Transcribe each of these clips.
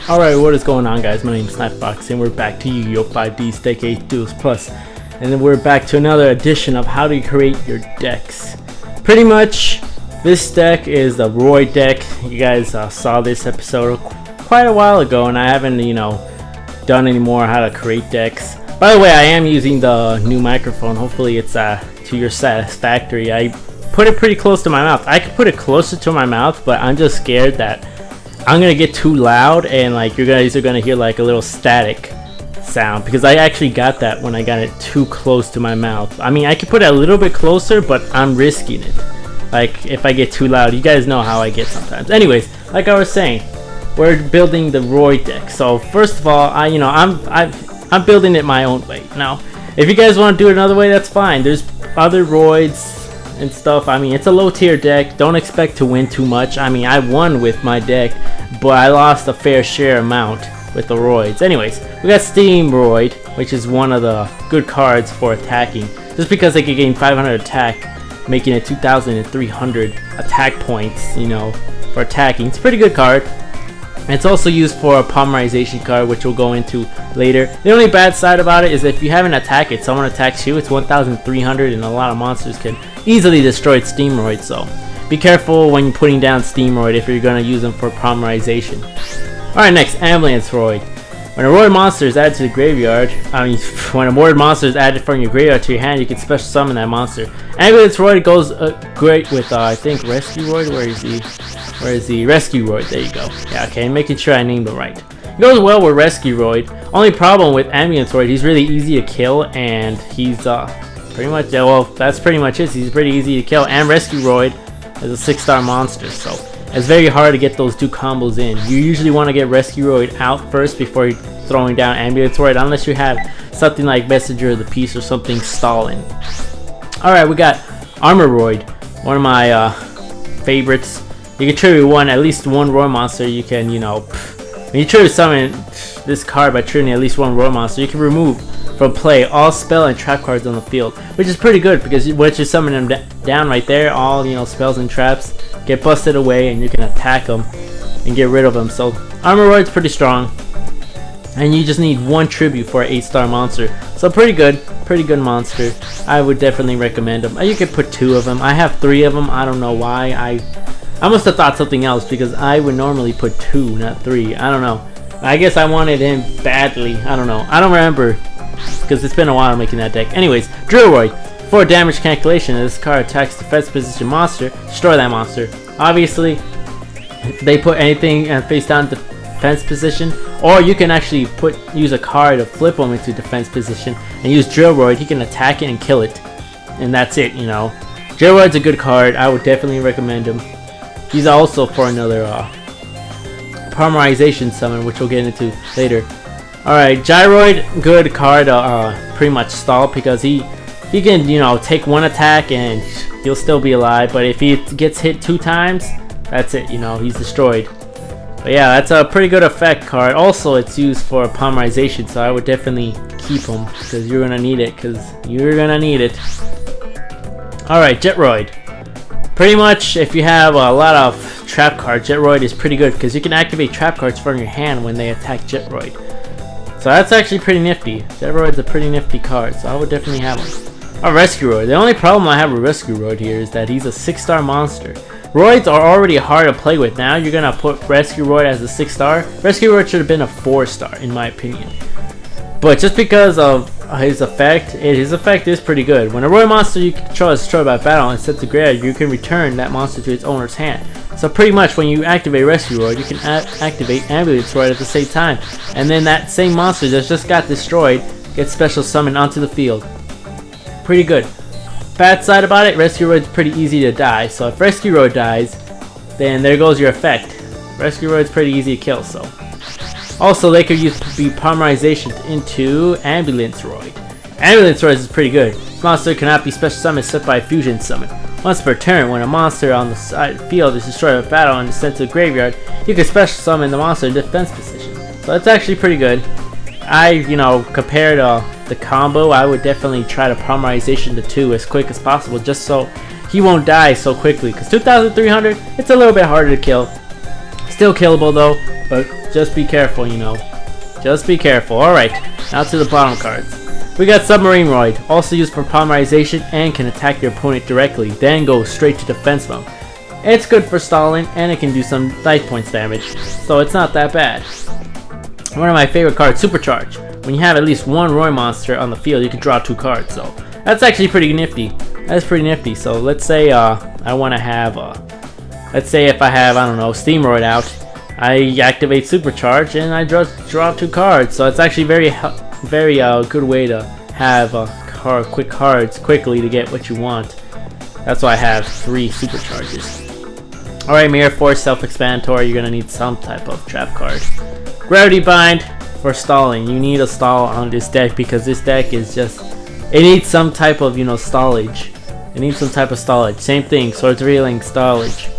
Alright, what is going on, guys? My name is Snipebox and we're back to Yugioh 5Ds Decade Duels Plus. And then we're back to another edition of how to create your decks. Pretty much, this deck is the Roid deck. You guys saw this episode quite a while ago and I haven't, done any more how to create decks. By the way, I am using the new microphone. Hopefully it's to your satisfactory. I put it pretty close to my mouth. I could put it closer to my mouth, but I'm just scared that I'm gonna get too loud and like you guys are gonna hear like a little static sound, because I actually got that when I got it too close to my mouth. I mean, I could put it a little bit closer, but I'm risking it. Like if I get too loud, you guys know how I get sometimes. Anyways, like I was saying, we're building the Roid deck. So first of all, I'm building it my own way. Now, if you guys want to do it another way, that's fine. There's other Roids and stuff. I mean, it's a low tier deck. Don't expect to win too much. I mean, I won with my deck, but I lost a fair share amount with the Roids. Anyways, we got Steam Roid, which is one of the good cards for attacking, just because they could gain 500 attack, making it 2,300 attack points, for attacking. It's a pretty good card. And it's also used for a polymerization card, which we'll go into later. The only bad side about it is if you have an attack it, someone attacks you, it's 1,300 and a lot of monsters can easily destroy Steam Roid, so be careful when you're putting down Steam Roid if you're going to use them for polymerization. Alright, next, Ambulance Roid. When a Roid monster is added to the graveyard, when a Roid monster is added from your graveyard to your hand, you can special summon that monster. Ambulance Roid goes great with, I think, Rescue Roid. Where is the Rescue Roid? There you go. Yeah, okay, I'm making sure I named it right. It goes well with Rescue Roid. Only problem with Ambulance Roid, he's really easy to kill, and he's pretty much, well, that's pretty much it. He's pretty easy to kill, and Rescue Roid is a 6-star monster, so it's very hard to get those two combos in. You usually want to get Rescue Roid out first before you're throwing down Ambulance Roid, unless you have something like Messenger of the Peace or something stalling. Alright, we got Armor Roid, one of my favorites. You can tribute at least one Roid monster. You can, when you tribute summon this card by tributing at least one Roid monster, you can remove from play all spell and trap cards on the field, which is pretty good because once you summon them down right there, all spells and traps get busted away and you can attack them and get rid of them. So Armor Roid's pretty strong, and you just need one tribute for an 8-star monster, so pretty good monster. I would definitely recommend them. You could put 2 of them. I have 3 of them. I don't know why. I must have thought something else, because I would normally put 2, not 3. I don't know. I guess I wanted him badly. I don't know. I don't remember, because it's been a while making that deck. Anyways, Drill Roid. For damage calculation, if this card attacks defense position monster, destroy that monster. Obviously, if they put anything face down defense position, or you can actually use a card to flip them into defense position and use Drill Roid. He can attack it and kill it, and that's it. Drill Roid's a good card. I would definitely recommend him. He's also for another polymerization summon, which we'll get into later. Alright, Gyroid, good card, pretty much stall, because he can, take one attack and he'll still be alive, but if he gets hit 2 times, that's it, he's destroyed. But yeah, that's a pretty good effect card. Also, it's used for polymerization, so I would definitely keep him, because you're gonna need it, Alright, Jetroid. Pretty much, if you have a lot of trap cards, Jetroid is pretty good, because you can activate trap cards from your hand when they attack Jetroid. So that's actually pretty nifty. Jetroid's a pretty nifty card, so I would definitely have him. Rescue Roid. The only problem I have with Rescue Roid here is that he's a 6-star monster. Roids are already hard to play with. Now you're gonna put Rescue Roid as a 6-star. Rescue Roid should have been a 4-star in my opinion. But just because of his effect is pretty good. When a Roid monster you control is destroyed by battle and sent to graveyard, you can return that monster to its owner's hand. So pretty much when you activate Rescue Roid, you can activate Ambulance Roid at the same time, and then that same monster that just got destroyed gets special summoned onto the field. Pretty good. Bad side about it, Rescue Roid's pretty easy to die, so if Rescue Roid dies, then there goes your effect. Rescue Roid's pretty easy to kill, so. Also, they could be polymerization into Ambulance Roid. Ambulance Roid is pretty good. This monster cannot be special summoned except by a fusion summon. Once per turn, when a monster on the side field is destroyed by battle and is sent to the graveyard, you can special summon the monster in defense position. So that's actually pretty good. Compared to the combo, I would definitely try to polymerization the 2 as quick as possible, just so he won't die so quickly. Because 2,300, it's a little bit harder to kill. Still killable though, but just be careful, you know. Just be careful. Alright, now to the bottom cards. We got Submarine Roid, also used for polymerization and can attack your opponent directly, then go straight to defense mode. It's good for stalling and it can do some life points damage, so it's not that bad. One of my favorite cards, Supercharge. When you have at least one Roid monster on the field, you can draw 2 cards, so that's actually pretty nifty. That's pretty nifty. So let's say I want to have, let's say if I have, I don't know, Steam Roid out, I activate Supercharge and I draw 2 cards. So it's actually very good way to have quick cards quickly to get what you want. That's why I have 3 Supercharges. Alright, Mirror Force, self-explanatory. You're gonna need some type of trap card. Gravity Bind for stalling. You need a stall on this deck because this deck is just, it needs some type of, you know, stallage. It needs some type of stallage. Same thing, Swords Reeling, stallage.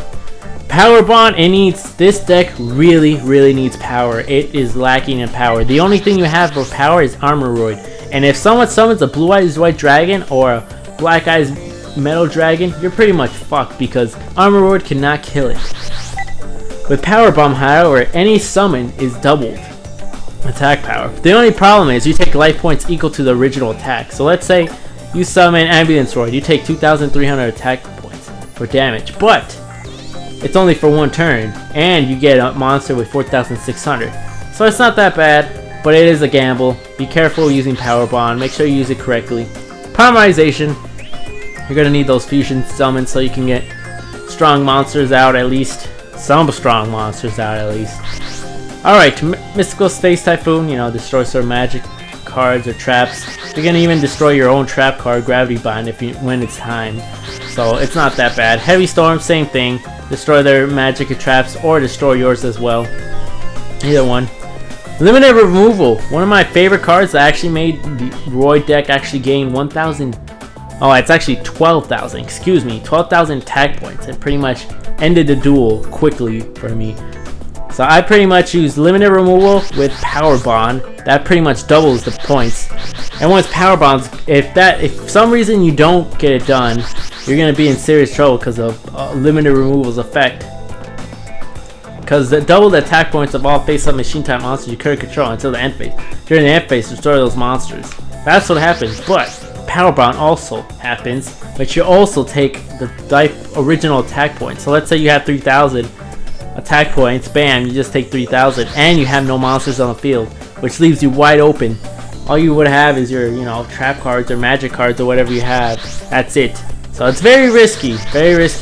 Power Bond, it needs, this deck really needs power. It is lacking in power. The only thing you have for power is Armor Roid. And if someone summons a Blue Eyes White Dragon or a Black Eyes Metal Dragon, you're pretty much fucked because Armor Roid cannot kill it. With Power Bomb, however, any summon is doubled attack power. The only problem is you take life points equal to the original attack. So let's say you summon Ambulance Roid, you take 2,300 attack points for damage, but it's only for 1 turn, and you get a monster with 4,600. So it's not that bad, but it is a gamble. Be careful using Power Bond. Make sure you use it correctly. Polymerization. You're gonna need those fusion summons so you can get strong monsters out at least. Some strong monsters out at least. Alright, Mystical Space Typhoon, you know, destroy certain magic cards or traps. You're gonna even destroy your own trap card, Gravity Bind, when it's time. So it's not that bad. Heavy Storm, same thing. Destroy their magic or traps or destroy yours as well. Either one. Limited Removal, one of my favorite cards that actually made the Roid deck actually gain 1,000. Oh, it's actually 12,000, excuse me, 12,000 attack points. It pretty much ended the duel quickly for me. So I pretty much use Limited Removal with Power Bond. That pretty much doubles the points. And once Power Bonds, if for some reason you don't get it done, you're gonna be in serious trouble because of Limited Removal's effect. Because the double the attack points of all face-up machine type monsters you currently control until the end phase. During the end phase, destroy those monsters. That's what happens, but Power Bond also happens, but you also take the original attack points. So let's say you have 3,000 attack points, bam, you just take 3,000, and you have no monsters on the field, which leaves you wide open. All you would have is your, you know, trap cards or magic cards or whatever you have. That's it. So it's very risky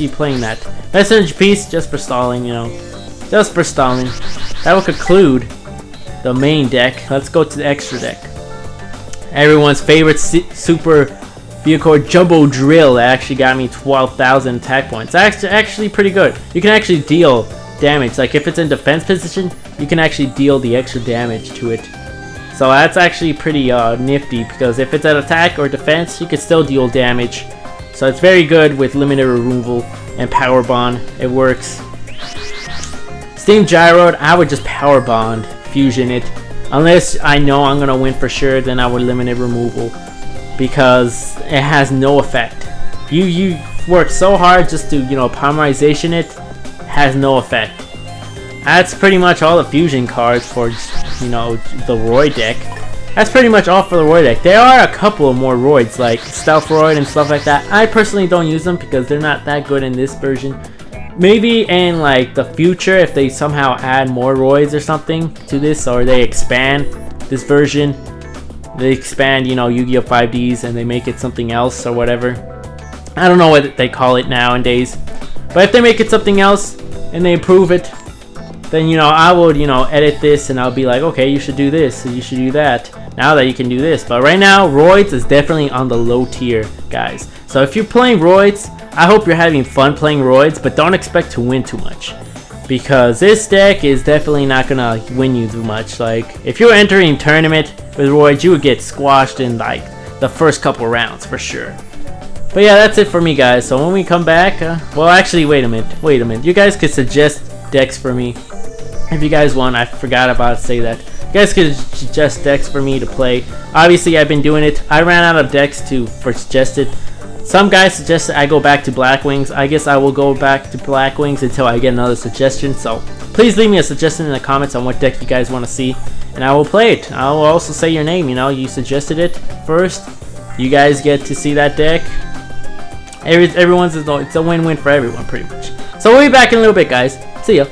playing that. Messenger Piece, just for stalling, you know, just for stalling. That will conclude the main deck. Let's go to the extra deck. Everyone's favorite super vehicle Jumbo Drill that actually got me 12,000 attack points. That's actually pretty good. You can actually deal damage. Like if it's in defense position, you can actually deal the extra damage to it. So that's actually pretty nifty because if it's at attack or defense, you can still deal damage. So it's very good with Limited Removal and Power Bond. It works. Steam Gyroid, I would just Power Bond, fusion it. Unless I know I'm gonna win for sure, then I would Limited Removal because it has no effect. You work so hard just to, you know, polymerization it, has no effect. That's pretty much all the fusion cards for, you know, the Roid deck. That's pretty much all for the Roid deck. There are a couple of more Roids like Stealth Roid and stuff like that. I personally don't use them because they're not that good in this version. Maybe in like the future, if they somehow add more Roids or something to this, or they expand this version, they expand, you know, Yugioh 5Ds and they make it something else or whatever. I don't know what they call it nowadays, but if they make it something else and they improve it, then, you know, I would, you know, edit this and I'll be like, okay, you should do this, you should do that, now that you can do this. But right now, Roids is definitely on the low tier, guys. So if you're playing Roids, I hope you're having fun playing Roids, but don't expect to win too much, because this deck is definitely not gonna win you too much. Like, if you're entering tournament with Roids, you would get squashed in like the first couple rounds for sure. But yeah, that's it for me, guys. So when we come back, well, actually, wait a minute. You guys could suggest decks for me if you guys want. I forgot about to say that. You guys could suggest decks for me to play. Obviously, I've been doing it. I ran out of decks for suggested. Some guys suggested I go back to Black Wings. I guess I will go back to Black Wings until I get another suggestion. So please leave me a suggestion in the comments on what deck you guys want to see, and I will play it. I will also say your name. You know, you suggested it first. You guys get to see that deck. It's a win-win for everyone, pretty much. So we'll be back in a little bit, guys. See ya.